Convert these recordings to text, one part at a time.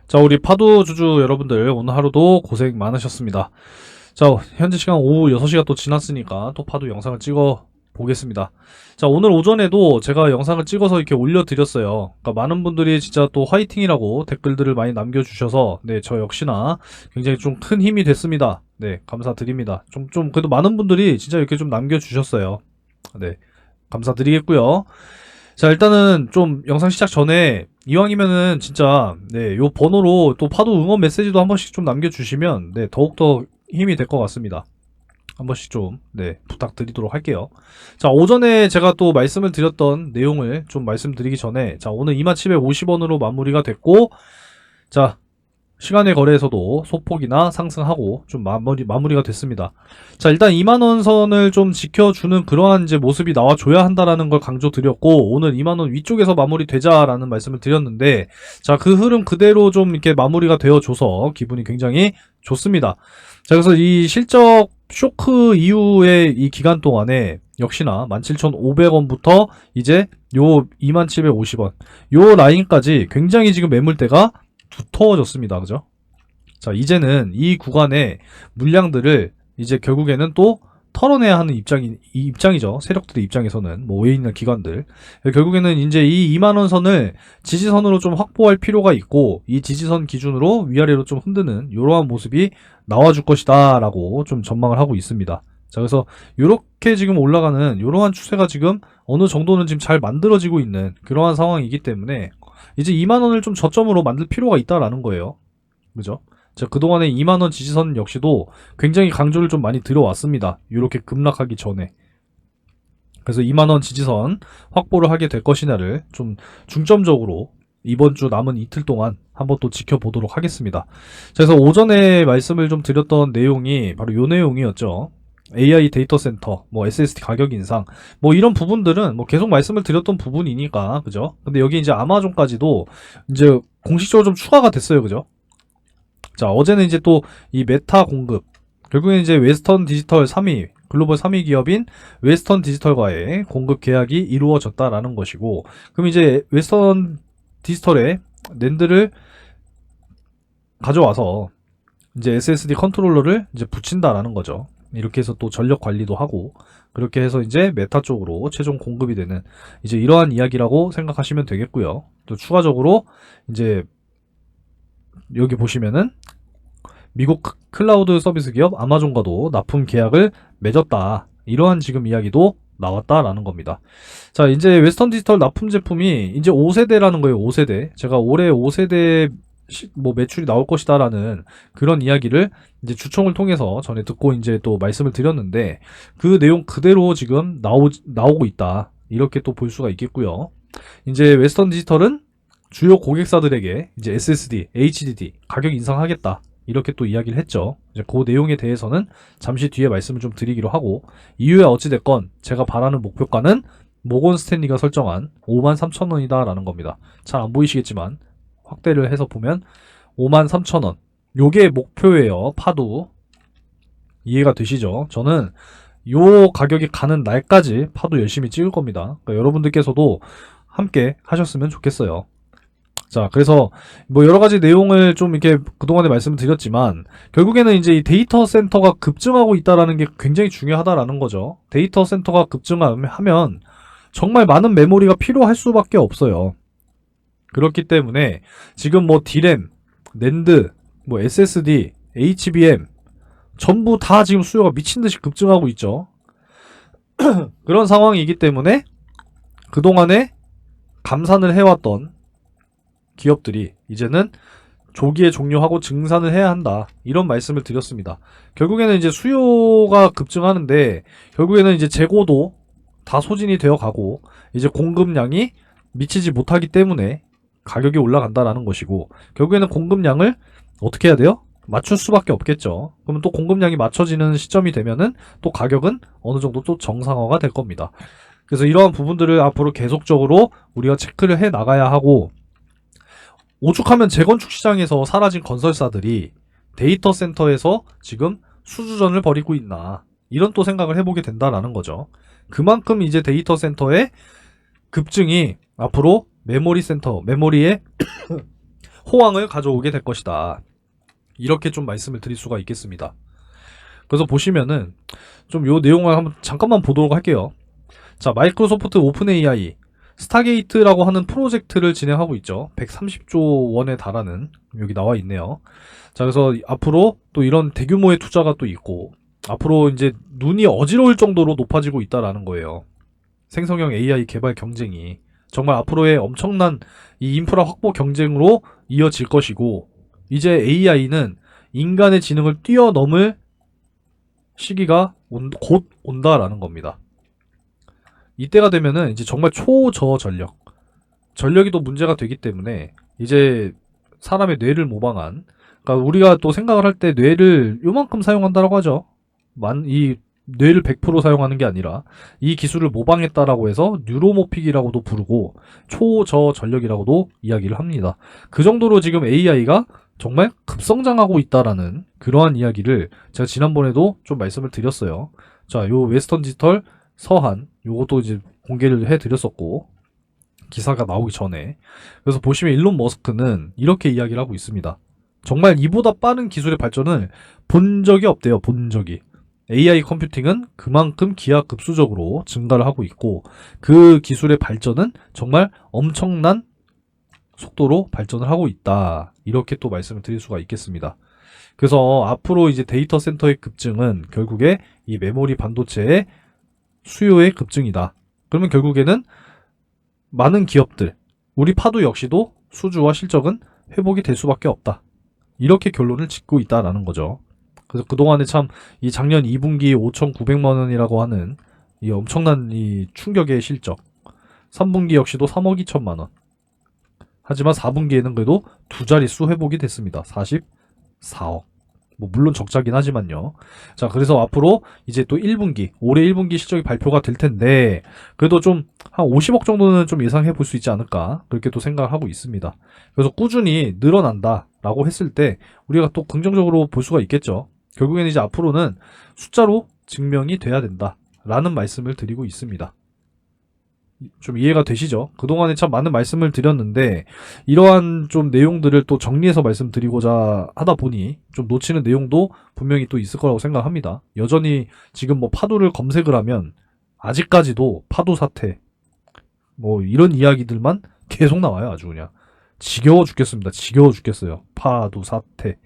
자, 우리 파도주주 여러분들 오늘 하루도 고생 많으셨습니다. 자, 현재 시간 오후 6시가 또 지났으니까 또 파도 영상을 찍어 보겠습니다. 자, 오늘 오전에도 제가 영상을 찍어서 이렇게 올려드렸어요. 그러니까 많은 분들이 진짜 또 화이팅이라고 댓글들을 많이 남겨주셔서 네, 저 역시나 굉장히 좀 큰 힘이 됐습니다. 네, 감사드립니다. 그래도 많은 분들이 진짜 이렇게 좀 남겨주셨어요. 네, 감사드리겠고요. 자, 일단은 좀 영상 시작 전에 이왕이면은 진짜 네, 요 번호로 또 파도 응원 메시지도 한 번씩 좀 남겨주시면 네, 더욱더 힘이 될 것 같습니다. 한 번씩 좀 네, 부탁드리도록 할게요. 자, 오전에 제가 또 말씀을 드렸던 내용을 좀 말씀드리기 전에 자, 오늘 2750원으로 마무리가 됐고, 자, 시간의 거래에서도 소폭이나 상승하고 좀 마무리가 됐습니다. 자, 일단 2만원 선을 좀 지켜주는 그러한 이제 모습이 나와줘야 한다라는 걸 강조드렸고, 오늘 2만원 위쪽에서 마무리되자라는 말씀을 드렸는데, 자, 그 흐름 그대로 좀 이렇게 마무리가 되어줘서 기분이 굉장히 좋습니다. 자, 그래서 이 실적 쇼크 이후의 이 기간 동안에 역시나 17,500원부터 이제 요 2750원, 요 라인까지 굉장히 지금 매물대가 두터워졌습니다. 그죠? 자, 이제는 이 구간의 물량들을 이제 결국에는 또 털어내야 하는 입장이죠. 세력들의 입장에서는, 뭐, 외인이나 기관들. 결국에는 이제 이 2만원 선을 지지선으로 좀 확보할 필요가 있고, 이 지지선 기준으로 위아래로 좀 흔드는, 이러한 모습이 나와줄 것이다, 라고 좀 전망을 하고 있습니다. 자, 그래서, 요렇게 지금 올라가는, 요러한 추세가 지금 어느 정도는 지금 잘 만들어지고 있는 그러한 상황이기 때문에, 이제 2만원을 좀 저점으로 만들 필요가 있다라는 거예요. 그죠? 자, 그동안에 2만원 지지선 역시도 굉장히 강조를 좀 많이 들어왔습니다. 이렇게 급락하기 전에. 그래서 2만원 지지선 확보를 하게 될 것이냐를 좀 중점적으로 이번 주 남은 이틀 동안 한번 또 지켜보도록 하겠습니다. 자, 그래서 오전에 말씀을 좀 드렸던 내용이 바로 요 내용이었죠. AI 데이터 센터, 뭐 SSD 가격 인상, 뭐 이런 부분들은 뭐 계속 말씀을 드렸던 부분이니까, 그죠? 근데 여기 이제 아마존까지도 이제 공식적으로 좀 추가가 됐어요, 그죠? 자, 어제는 이제 또 이 메타 공급, 결국엔 이제 웨스턴 디지털 3위, 글로벌 3위 기업인 웨스턴 디지털과의 공급 계약이 이루어졌다라는 것이고, 그럼 이제 웨스턴 디지털에 낸드를 가져와서 이제 SSD 컨트롤러를 이제 붙인다라는 거죠. 이렇게 해서 또 전력 관리도 하고, 그렇게 해서 이제 메타 쪽으로 최종 공급이 되는 이제 이러한 이야기라고 생각하시면 되겠고요. 또 추가적으로 이제 여기 보시면은 미국 클라우드 서비스 기업 아마존과도 납품 계약을 맺었다. 이러한 지금 이야기도 나왔다라는 겁니다. 자, 이제 웨스턴 디지털 납품 제품이 이제 5세대라는 거예요. 5세대. 제가 올해 5세대 뭐 매출이 나올 것이다라는 그런 이야기를 이제 주총을 통해서 전에 듣고 이제 또 말씀을 드렸는데, 그 내용 그대로 지금 나오고 있다. 이렇게 또 볼 수가 있겠고요. 이제 웨스턴 디지털은 주요 고객사들에게 이제 SSD, HDD 가격 인상하겠다. 이렇게 또 이야기를 했죠. 이제 그 내용에 대해서는 잠시 뒤에 말씀을 좀 드리기로 하고, 이후에 어찌됐건 제가 바라는 목표가는 모건 스탠리가 설정한 53,000원이다 라는 겁니다. 잘 안 보이시겠지만 확대를 해서 보면 53,000원, 요게 목표예요. 파도 이해가 되시죠? 저는 요 가격이 가는 날까지 파도 열심히 찍을 겁니다. 그러니까 여러분들께서도 함께 하셨으면 좋겠어요. 자, 그래서 뭐 여러 가지 내용을 좀 이렇게 그동안에 말씀을 드렸지만, 결국에는 이제 이 데이터 센터가 급증하고 있다라는 게 굉장히 중요하다라는 거죠. 데이터 센터가 급증하면 정말 많은 메모리가 필요할 수밖에 없어요. 그렇기 때문에 지금 뭐 D램, 낸드, 뭐 SSD, HBM 전부 다 지금 수요가 미친듯이 급증하고 있죠. 그런 상황이기 때문에 그동안에 감산을 해왔던 기업들이 이제는 조기에 종료하고 증산을 해야 한다. 이런 말씀을 드렸습니다. 결국에는 이제 수요가 급증하는데, 결국에는 이제 재고도 다 소진이 되어 가고, 이제 공급량이 미치지 못하기 때문에 가격이 올라간다라는 것이고, 결국에는 공급량을 어떻게 해야 돼요? 맞출 수밖에 없겠죠. 그러면 또 공급량이 맞춰지는 시점이 되면은 또 가격은 어느 정도 또 정상화가 될 겁니다. 그래서 이러한 부분들을 앞으로 계속적으로 우리가 체크를 해 나가야 하고, 오죽하면 재건축 시장에서 사라진 건설사들이 데이터 센터에서 지금 수주전을 벌이고 있나, 이런 또 생각을 해보게 된다라는 거죠. 그만큼 이제 데이터 센터의 급증이 앞으로 메모리 센터, 메모리의 호황을 가져오게 될 것이다. 이렇게 좀 말씀을 드릴 수가 있겠습니다. 그래서 보시면은 좀 요 내용을 한번 잠깐만 보도록 할게요. 자, 마이크로소프트 오픈 AI 스타게이트라고 하는 프로젝트를 진행하고 있죠. 130조 원에 달하는, 여기 나와 있네요. 자, 그래서 앞으로 또 이런 대규모의 투자가 또 있고, 앞으로 이제 눈이 어지러울 정도로 높아지고 있다라는 거예요. 생성형 AI 개발 경쟁이 정말 앞으로의 엄청난 이 인프라 확보 경쟁으로 이어질 것이고, 이제 AI는 인간의 지능을 뛰어넘을 시기가 곧 온다라는 겁니다. 이때가 되면은 이제 정말 초저전력, 전력이 또 문제가 되기 때문에 이제 사람의 뇌를 모방한, 그러니까 우리가 또 생각을 할 때 뇌를 요만큼 사용한다라고 하죠. 이 뇌를 100% 사용하는 게 아니라 이 기술을 모방했다라고 해서 뉴로모픽이라고도 부르고 초저전력이라고도 이야기를 합니다. 그 정도로 지금 AI가 정말 급성장하고 있다라는 그러한 이야기를 제가 지난번에도 좀 말씀을 드렸어요. 자, 요 웨스턴 디지털 서한 요것도 이제 공개를 해드렸었고, 기사가 나오기 전에. 그래서 보시면 일론 머스크는 이렇게 이야기를 하고 있습니다. 정말 이보다 빠른 기술의 발전을 본 적이 없대요. 본 적이. AI 컴퓨팅은 그만큼 기하급수적으로 증가를 하고 있고, 그 기술의 발전은 정말 엄청난 속도로 발전을 하고 있다. 이렇게 또 말씀을 드릴 수가 있겠습니다. 그래서 앞으로 이제 데이터 센터의 급증은 결국에 이 메모리 반도체의 수요의 급증이다. 그러면 결국에는 많은 기업들, 우리 파도 역시도 수주와 실적은 회복이 될 수밖에 없다. 이렇게 결론을 짓고 있다라는 거죠. 그래서 그동안에 참 이 작년 2분기 5,900만 원이라고 하는 이 엄청난 이 충격의 실적, 3분기 역시도 3억 2천만 원. 하지만 4분기에는 그래도 두 자릿수 회복이 됐습니다. 44억. 뭐 물론 적자긴 하지만요. 자, 그래서 앞으로 이제 또 1분기, 올해 1분기 실적이 발표가 될 텐데, 그래도 좀 한 50억 정도는 좀 예상해 볼 수 있지 않을까, 그렇게 또 생각을 하고 있습니다. 그래서 꾸준히 늘어난다라고 했을 때 우리가 또 긍정적으로 볼 수가 있겠죠. 결국에는 이제 앞으로는 숫자로 증명이 돼야 된다라는 말씀을 드리고 있습니다. 좀 이해가 되시죠? 그동안에 참 많은 말씀을 드렸는데, 이러한 좀 내용들을 또 정리해서 말씀드리고자 하다 보니 좀 놓치는 내용도 분명히 또 있을 거라고 생각합니다. 여전히 지금 뭐 파도를 검색을 하면 아직까지도 파도 사태, 뭐 이런 이야기들만 계속 나와요. 아주 그냥 지겨워 죽겠습니다. 지겨워 죽겠어요. 파도 사태.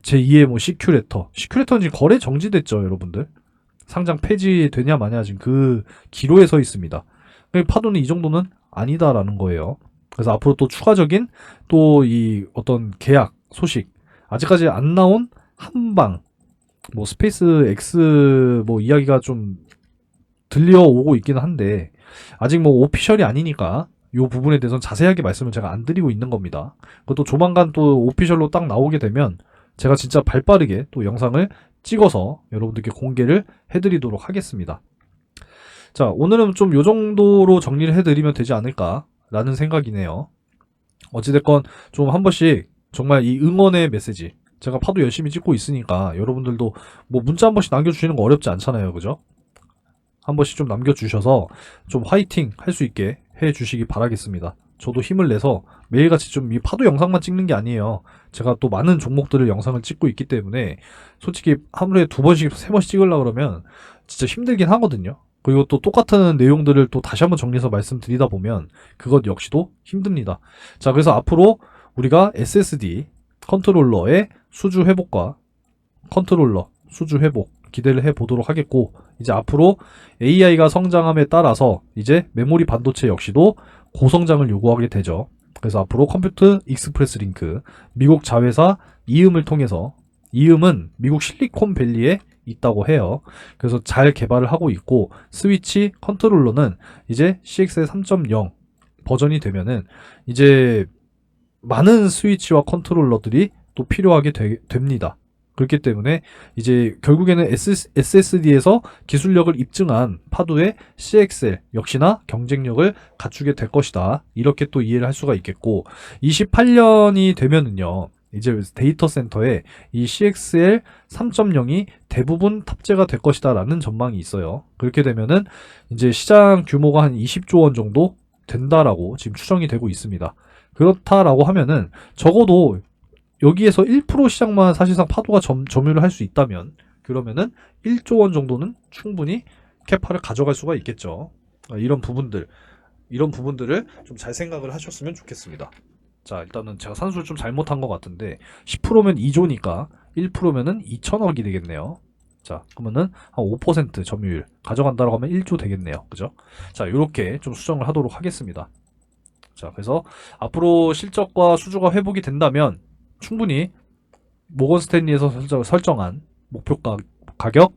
제2의 뭐 시큐레터는 지금 거래 정지됐죠, 여러분들. 상장 폐지되냐 마냐 지금 그 기로에 서 있습니다. 파도는 이 정도는 아니다라는 거예요. 그래서 앞으로 또 추가적인 또 이 어떤 계약 소식, 아직까지 안 나온 한방, 뭐 스페이스 X 뭐 이야기가 좀 들려오고 있기는 한데, 아직 뭐 오피셜이 아니니까 이 부분에 대해서는 자세하게 말씀을 제가 안 드리고 있는 겁니다. 그것도 조만간 또 오피셜로 딱 나오게 되면 제가 진짜 발빠르게 또 영상을 찍어서 여러분들께 공개를 해드리도록 하겠습니다. 자, 오늘은 좀 요 정도로 정리를 해드리면 되지 않을까라는 생각이네요. 어찌됐건 좀 한 번씩 정말 이 응원의 메시지, 제가 파도 열심히 찍고 있으니까 여러분들도 뭐 문자 한 번씩 남겨주시는 거 어렵지 않잖아요. 그죠? 한 번씩 좀 남겨주셔서 좀 화이팅 할 수 있게 해주시기 바라겠습니다. 저도 힘을 내서 매일같이 좀 이 파도 영상만 찍는 게 아니에요. 제가 또 많은 종목들을 영상을 찍고 있기 때문에 솔직히 하루에 2번씩 3번씩 찍으려고 그러면 진짜 힘들긴 하거든요. 그리고 또 똑같은 내용들을 또 다시 한번 정리해서 말씀드리다 보면 그것 역시도 힘듭니다. 자, 그래서 앞으로 우리가 SSD 컨트롤러의 수주 회복과 컨트롤러 수주 회복 기대를 해보도록 하겠고, 이제 앞으로 AI가 성장함에 따라서 이제 메모리 반도체 역시도 고성장을 요구하게 되죠. 그래서 앞으로 컴퓨터 익스프레스 링크, 미국 자회사 이음을 통해서, 이음은 미국 실리콘밸리에 있다고 해요. 그래서 잘 개발을 하고 있고, 스위치 컨트롤러는 이제 CXL 3.0 버전이 되면은 이제 많은 스위치와 컨트롤러들이 또 필요하게 됩니다. 그렇기 때문에 이제 결국에는 SSD에서 기술력을 입증한 파도의 CXL 역시나 경쟁력을 갖추게 될 것이다. 이렇게 또 이해를 할 수가 있겠고, 28년이 되면은요, 이제 데이터 센터에 이 CXL 3.0이 대부분 탑재가 될 것이다 라는 전망이 있어요. 그렇게 되면은 이제 시장 규모가 한 20조 원 정도 된다라고 지금 추정이 되고 있습니다. 그렇다라고 하면은 적어도 여기에서 1% 시장만 사실상 파도가 점유를 할 수 있다면 그러면은 1조 원 정도는 충분히 캐파를 가져갈 수가 있겠죠. 이런 부분들을 좀 잘 생각을 하셨으면 좋겠습니다. 자, 일단은 제가 산수를 좀 잘못한 것 같은데 10%면 2조니까 1%면은 2천억이 되겠네요. 자, 그러면은 한 5% 점유율 가져간다라고 하면 1조 되겠네요. 그죠? 자, 요렇게 좀 수정을 하도록 하겠습니다. 자, 그래서 앞으로 실적과 수주가 회복이 된다면 충분히 모건 스탠리에서 설정한 목표 가격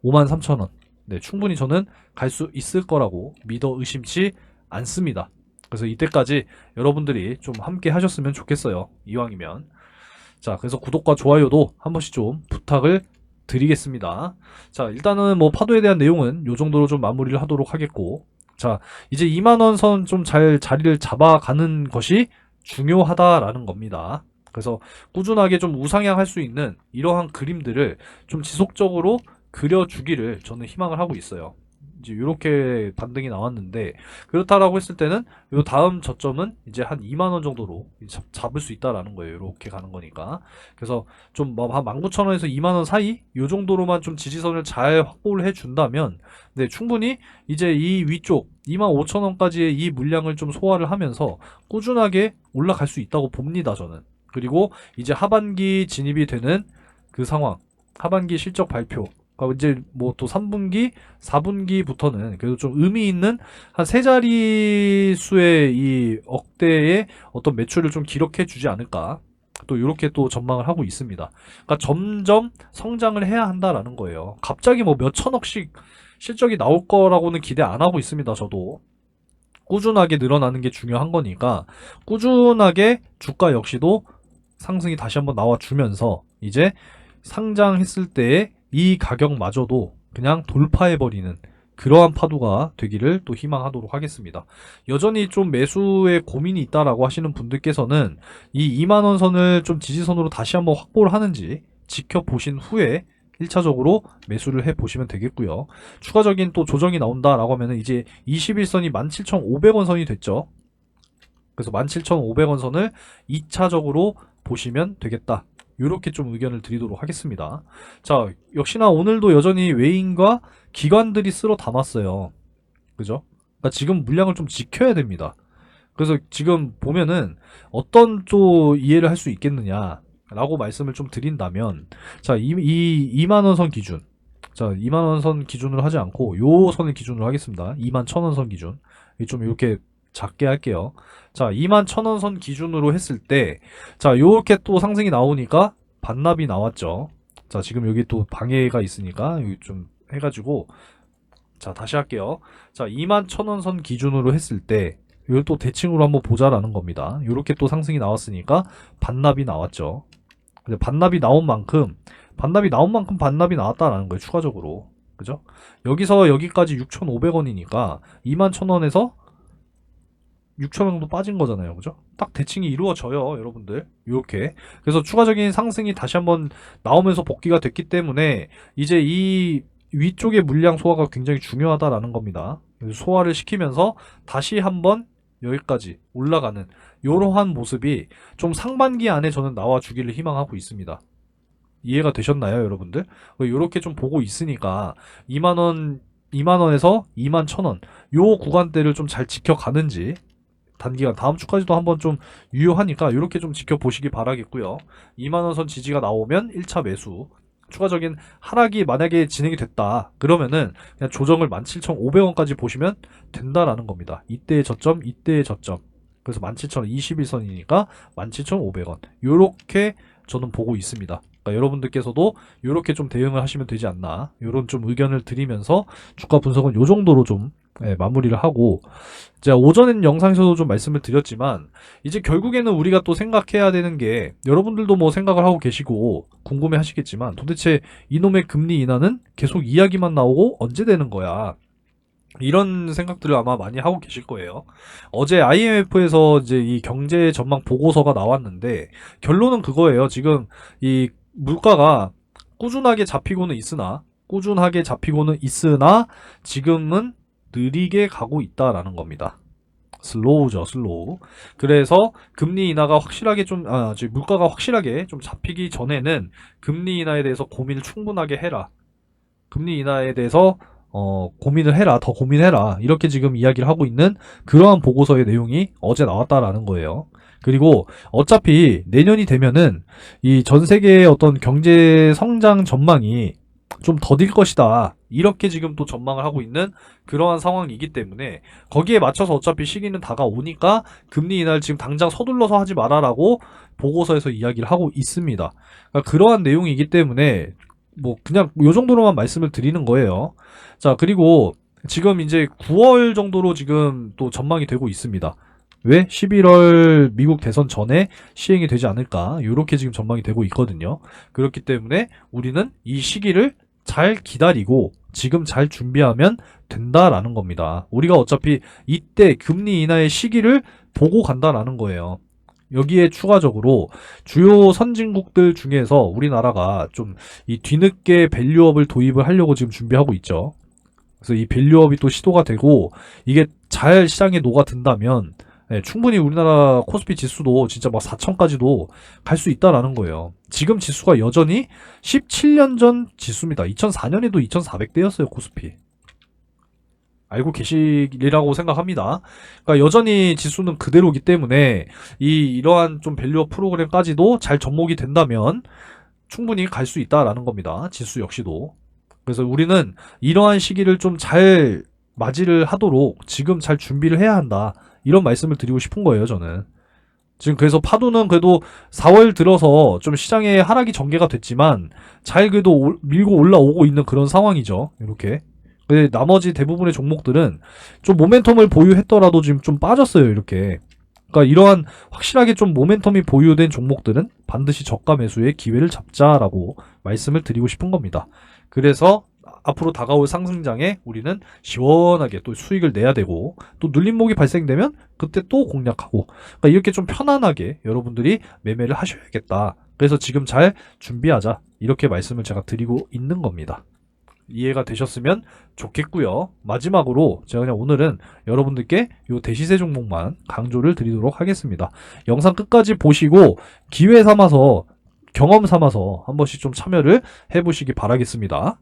53,000원. 네, 충분히 저는 갈 수 있을 거라고 믿어 의심치 않습니다. 그래서 이때까지 여러분들이 좀 함께 하셨으면 좋겠어요. 이왕이면. 자, 그래서 구독과 좋아요도 한 번씩 좀 부탁을 드리겠습니다. 자, 일단은 뭐 파도에 대한 내용은 요 정도로 좀 마무리를 하도록 하겠고, 자, 이제 2만원 선 좀 잘 자리를 잡아가는 것이 중요하다라는 겁니다. 그래서 꾸준하게 좀 우상향할 수 있는 이러한 그림들을 좀 지속적으로 그려주기를 저는 희망을 하고 있어요. 이제 이렇게 반등이 나왔는데 그렇다라고 했을 때는 요 다음 저점은 이제 한 2만 원 정도로 잡을 수 있다라는 거예요. 이렇게 가는 거니까. 그래서 좀 한 19,000원에서 2만 원 사이 요 정도로만 좀 지지선을 잘 확보를 해 준다면 네, 충분히 이제 이 위쪽 25,000원까지의 이 물량을 좀 소화를 하면서 꾸준하게 올라갈 수 있다고 봅니다, 저는. 그리고 이제 하반기 진입이 되는 그 상황, 하반기 실적 발표 그러니까 이제 뭐 또 3분기, 4분기부터는 그래도 좀 의미 있는 한 세 자릿수의 이 억대의 어떤 매출을 좀 기록해 주지 않을까. 또 이렇게 또 전망을 하고 있습니다. 그러니까 점점 성장을 해야 한다라는 거예요. 갑자기 뭐 몇 천억씩 실적이 나올 거라고는 기대 안 하고 있습니다. 저도. 꾸준하게 늘어나는 게 중요한 거니까 꾸준하게 주가 역시도 상승이 다시 한번 나와주면서 이제 상장했을 때의 이 가격마저도 그냥 돌파해버리는 그러한 파도가 되기를 또 희망하도록 하겠습니다. 여전히 좀 매수에 고민이 있다라고 하시는 분들께서는 이 2만원 선을 좀 지지선으로 다시 한번 확보를 하는지 지켜보신 후에 1차적으로 매수를 해보시면 되겠고요. 추가적인 또 조정이 나온다라고 하면 이제 21선이 17,500원 선이 됐죠. 그래서 17,500원 선을 2차적으로 보시면 되겠다. 이렇게 좀 의견을 드리도록 하겠습니다. 자, 역시나 오늘도 여전히 외인과 기관들이 쓸어 담았어요. 그죠? 그러니까 지금 물량을 좀 지켜야 됩니다. 그래서 지금 보면은 어떤 또 이해를 할 수 있겠느냐 라고 말씀을 좀 드린다면 자, 이 2만원 선 기준 자, 2만원 선 기준으로 하지 않고 요 선을 기준으로 하겠습니다. 21,000원 선 기준 좀 이렇게 작게 할게요. 자, 21,000원 선 기준으로 했을 때, 자, 요렇게 또 상승이 나오니까 반납이 나왔죠. 자, 지금 여기 또 방해가 있으니까 여기 좀 해가지고, 자, 다시 할게요. 자, 21,000원 선 기준으로 했을 때, 이걸 또 대칭으로 한번 보자라는 겁니다. 요렇게 또 상승이 나왔으니까 반납이 나왔죠. 근데 반납이 나온 만큼 반납이 나왔다라는 거예요. 추가적으로. 그죠? 여기서 여기까지 6,500원이니까 21,000원에서 6,000원 정도 빠진 거잖아요. 그죠? 딱 대칭이 이루어져요, 여러분들. 이렇게. 그래서 추가적인 상승이 다시 한번 나오면서 복귀가 됐기 때문에 이제 이 위쪽의 물량 소화가 굉장히 중요하다라는 겁니다. 소화를 시키면서 다시 한번 여기까지 올라가는 이러한 모습이 좀 상반기 안에 저는 나와주기를 희망하고 있습니다. 이해가 되셨나요, 여러분들? 이렇게 좀 보고 있으니까 2만원에서 21,000원 요 구간대를 좀 잘 지켜가는지 단기간 다음 주까지도 한번 좀 유효하니까 이렇게 좀 지켜보시기 바라겠고요. 2만원 선 지지가 나오면 1차 매수 추가적인 하락이 만약에 진행이 됐다 그러면은 그냥 조정을 17,500원까지 보시면 된다라는 겁니다. 이때의 저점 그래서 17,000원 21선이니까 17,500원 요렇게 저는 보고 있습니다. 그러니까 여러분들께서도 이렇게 좀 대응을 하시면 되지 않나 이런 좀 의견을 드리면서 주가 분석은 요 정도로 좀 마무리를 하고 제가 오전 영상에서도 좀 말씀을 드렸지만 이제 결국에는 우리가 또 생각해야 되는 게 여러분들도 뭐 생각을 하고 계시고 궁금해 하시겠지만 도대체 이놈의 금리 인하는 계속 이야기만 나오고 언제 되는 거야 이런 생각들을 아마 많이 하고 계실 거예요. 어제 IMF에서 이제 이 경제 전망 보고서가 나왔는데 결론은 그거예요. 지금 이 물가가 꾸준하게 잡히고는 있으나 지금은 느리게 가고 있다라는 겁니다. 슬로우죠, 슬로우. 그래서 금리 인하가 확실하게 물가가 확실하게 좀 잡히기 전에는 금리 인하에 대해서 고민을 충분하게 해라. 금리 인하에 대해서 고민을 해라, 더 고민해라. 이렇게 지금 이야기를 하고 있는 그러한 보고서의 내용이 어제 나왔다라는 거예요. 그리고 어차피 내년이 되면은 이 전 세계의 어떤 경제 성장 전망이 좀 더딜 것이다. 이렇게 지금 또 전망을 하고 있는 그러한 상황이기 때문에 거기에 맞춰서 어차피 시기는 다가오니까 금리 인하를 지금 당장 서둘러서 하지 말아라고 보고서에서 이야기를 하고 있습니다. 그러니까 그러한 내용이기 때문에 뭐 그냥 요 정도로만 말씀을 드리는 거예요. 자, 그리고 지금 이제 9월 정도로 지금 또 전망이 되고 있습니다. 왜? 11월 미국 대선 전에 시행이 되지 않을까? 요렇게 지금 전망이 되고 있거든요. 그렇기 때문에 우리는 이 시기를 잘 기다리고 지금 잘 준비하면 된다라는 겁니다. 우리가 어차피 이때 금리 인하의 시기를 보고 간다라는 거예요. 여기에 추가적으로 주요 선진국들 중에서 우리나라가 좀 이 뒤늦게 밸류업을 도입을 하려고 지금 준비하고 있죠. 그래서 이 밸류업이 또 시도가 되고 이게 잘 시장에 녹아든다면 충분히 우리나라 코스피 지수도 진짜 막 4천까지도 갈 수 있다라는 거예요. 지금 지수가 여전히 17년 전 지수입니다. 2004년에도 2,400대였어요, 코스피. 알고 계시리라고 생각합니다. 그러니까 여전히 지수는 그대로기 때문에 이러한 좀 밸류업 프로그램까지도 잘 접목이 된다면 충분히 갈 수 있다라는 겁니다. 지수 역시도. 그래서 우리는 이러한 시기를 좀 잘 맞이를 하도록 지금 잘 준비를 해야 한다. 이런 말씀을 드리고 싶은 거예요, 저는. 지금 그래서 파도는 그래도 4월 들어서 좀 시장에 하락이 전개가 됐지만 잘 그래도 밀고 올라오고 있는 그런 상황이죠. 이렇게. 근데 나머지 대부분의 종목들은 좀 모멘텀을 보유했더라도 지금 좀 빠졌어요, 이렇게. 그러니까 이러한 확실하게 좀 모멘텀이 보유된 종목들은 반드시 저가 매수의 기회를 잡자라고 말씀을 드리고 싶은 겁니다. 그래서 앞으로 다가올 상승장에 우리는 시원하게 또 수익을 내야 되고 또 눌림목이 발생되면 그때 또 공략하고 그러니까 이렇게 좀 편안하게 여러분들이 매매를 하셔야겠다. 그래서 지금 잘 준비하자. 이렇게 말씀을 제가 드리고 있는 겁니다. 이해가 되셨으면 좋겠고요. 마지막으로 제가 그냥 오늘은 여러분들께 요 대시세 종목만 강조를 드리도록 하겠습니다. 영상 끝까지 보시고 기회 삼아서 경험 삼아서 한 번씩 좀 참여를 해보시기 바라겠습니다.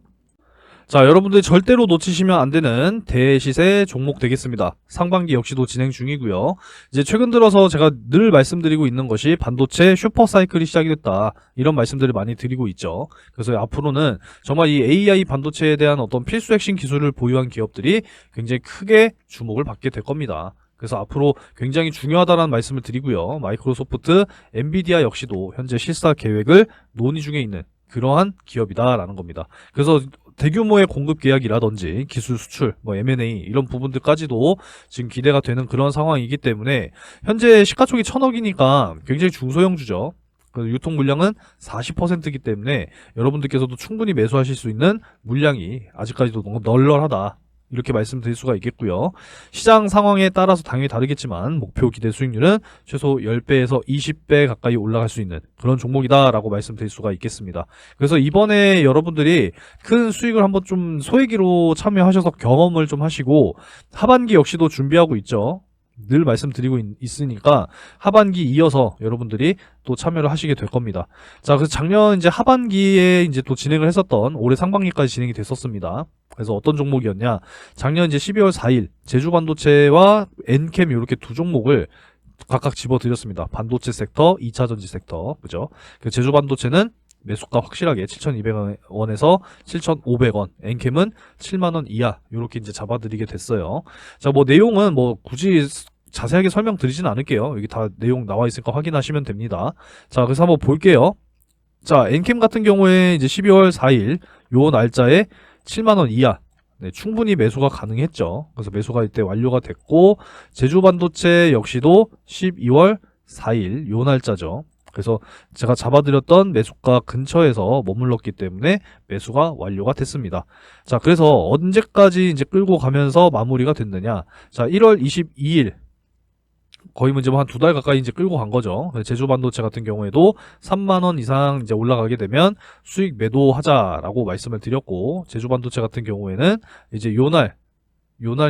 자, 여러분들이 절대로 놓치시면 안 되는 대시세 종목 되겠습니다. 상반기 역시도 진행 중이고요. 이제 최근 들어서 제가 늘 말씀드리고 있는 것이 반도체 슈퍼사이클이 시작이 됐다. 이런 말씀들을 많이 드리고 있죠. 그래서 앞으로는 정말 이 AI 반도체에 대한 어떤 필수 핵심 기술을 보유한 기업들이 굉장히 크게 주목을 받게 될 겁니다. 그래서 앞으로 굉장히 중요하다는 말씀을 드리고요. 마이크로소프트, 엔비디아 역시도 현재 실사 계획을 논의 중에 있는 그러한 기업이다라는 겁니다. 그래서 대규모의 공급 계약이라든지 기술 수출, M&A 이런 부분들까지도 지금 기대가 되는 그런 상황이기 때문에 현재 시가총이 1,000억이니까 굉장히 중소형주죠. 유통 물량은 40%이기 때문에 여러분들께서도 충분히 매수하실 수 있는 물량이 아직까지도 너무 널널하다. 이렇게 말씀드릴 수가 있겠고요. 시장 상황에 따라서 당연히 다르겠지만 목표 기대 수익률은 최소 10배에서 20배 가까이 올라갈 수 있는 그런 종목이다라고 말씀드릴 수가 있겠습니다. 그래서 이번에 여러분들이 큰 수익을 한번 좀 소액으로 참여하셔서 경험을 좀 하시고 하반기 역시도 준비하고 있죠. 늘 말씀드리고 있으니까 하반기 이어서 여러분들이 또 참여를 하시게 될 겁니다. 자, 그래서 작년 이제 하반기에 이제 또 진행을 했었던 올해 상반기까지 진행이 됐었습니다. 그래서 어떤 종목이었냐? 작년 이제 12월 4일 제주반도체와 엔캠 이렇게 두 종목을 각각 집어드렸습니다. 반도체 섹터, 2차전지 섹터, 그죠? 그 제주반도체는 매수가 확실하게 7,200원에서 7,500원, 엔캠은 7만원 이하, 요렇게 이제 잡아드리게 됐어요. 자, 뭐 내용은 뭐 굳이 자세하게 설명드리진 않을게요. 여기 다 내용 나와 있으니까 확인하시면 됩니다. 자, 그래서 한번 볼게요. 자, 엔캠 같은 경우에 이제 12월 4일 요 날짜에 7만원 이하, 네, 충분히 매수가 가능했죠. 그래서 매수가 이때 완료가 됐고, 제주반도체 역시도 12월 4일 요 날짜죠. 그래서 제가 잡아드렸던 매수가 근처에서 머물렀기 때문에 매수가 완료가 됐습니다. 자, 그래서 언제까지 이제 끌고 가면서 마무리가 됐느냐. 자, 1월 22일. 거의 이제 뭐 한 두 달 가까이 이제 끌고 간 거죠. 제주반도체 같은 경우에도 3만원 이상 이제 올라가게 되면 수익 매도하자라고 말씀을 드렸고, 제주반도체 같은 경우에는 이제 요날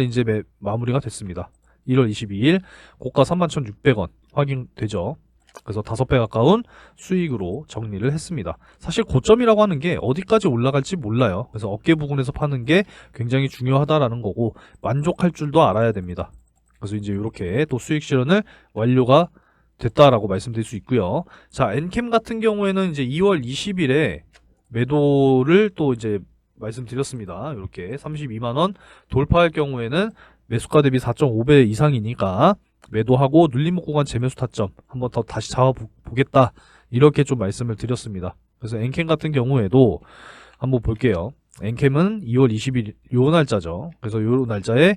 이제 마무리가 됐습니다. 1월 22일 고가 31,600원 확인되죠. 그래서 5배 가까운 수익으로 정리를 했습니다. 사실 고점이라고 하는 게 어디까지 올라갈지 몰라요. 그래서 어깨 부근에서 파는 게 굉장히 중요하다라는 거고 만족할 줄도 알아야 됩니다. 그래서 이제 이렇게 또 수익 실현을 완료가 됐다라고 말씀드릴 수 있고요. 자, 엔캠 같은 경우에는 이제 2월 20일에 매도를 또 이제 말씀드렸습니다. 이렇게 32만원 돌파할 경우에는 매수가 대비 4.5배 이상이니까 매도하고 눌림목 구간 재매수 타점 한번 더 다시 잡아보겠다, 이렇게 좀 말씀을 드렸습니다. 그래서 엔캠 같은 경우에도 한번 볼게요. 엔캠은 2월 20일 요 날짜죠. 그래서 요 날짜에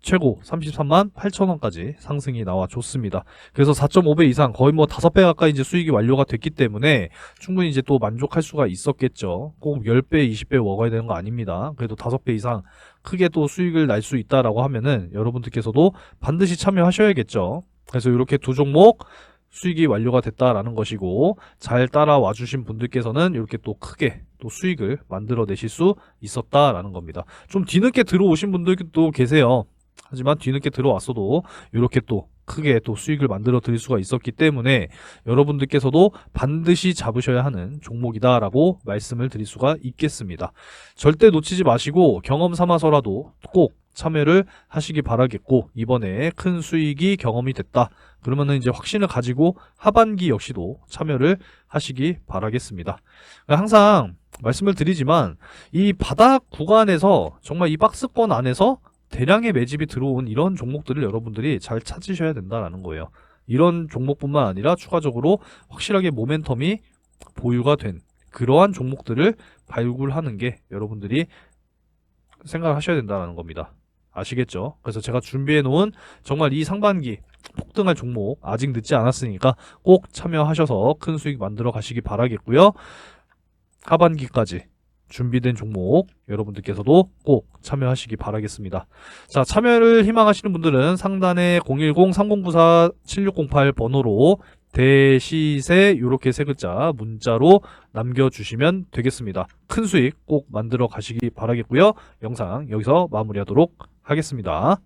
최고 33만 8천원까지 상승이 나와 줬습니다. 그래서 4.5배 이상 거의 뭐 5배 가까이 이제 수익이 완료가 됐기 때문에 충분히 이제 또 만족할 수가 있었겠죠. 꼭 10배, 20배 먹어야 되는 거 아닙니다. 그래도 5배 이상 크게 또 수익을 날 수 있다라고 하면은 여러분들께서도 반드시 참여하셔야겠죠. 그래서 이렇게 두 종목 수익이 완료가 됐다라는 것이고, 잘 따라와 주신 분들께서는 이렇게 또 크게 또 수익을 만들어내실 수 있었다라는 겁니다. 좀 뒤늦게 들어오신 분들도 계세요. 하지만 뒤늦게 들어왔어도 이렇게 또 크게 또 수익을 만들어 드릴 수가 있었기 때문에 여러분들께서도 반드시 잡으셔야 하는 종목이다라고 말씀을 드릴 수가 있겠습니다. 절대 놓치지 마시고 경험 삼아서라도 꼭 참여를 하시기 바라겠고, 이번에 큰 수익이 경험이 됐다 그러면은 이제 확신을 가지고 하반기 역시도 참여를 하시기 바라겠습니다. 항상 말씀을 드리지만 이 바닥 구간에서 정말 이 박스권 안에서 대량의 매집이 들어온 이런 종목들을 여러분들이 잘 찾으셔야 된다는 거예요. 이런 종목뿐만 아니라 추가적으로 확실하게 모멘텀이 보유가 된 그러한 종목들을 발굴하는 게 여러분들이 생각을 하셔야 된다는 겁니다. 아시겠죠? 그래서 제가 준비해 놓은 정말 이 상반기 폭등할 종목 아직 늦지 않았으니까 꼭 참여하셔서 큰 수익 만들어 가시기 바라겠고요. 하반기까지 준비된 종목 여러분들께서도 꼭 참여하시기 바라겠습니다. 자, 참여를 희망하시는 분들은 상단에 010-3094-7608 번호로 대시세 이렇게 세 글자 문자로 남겨주시면 되겠습니다. 큰 수익 꼭 만들어 가시기 바라겠고요. 영상 여기서 마무리하도록 하겠습니다.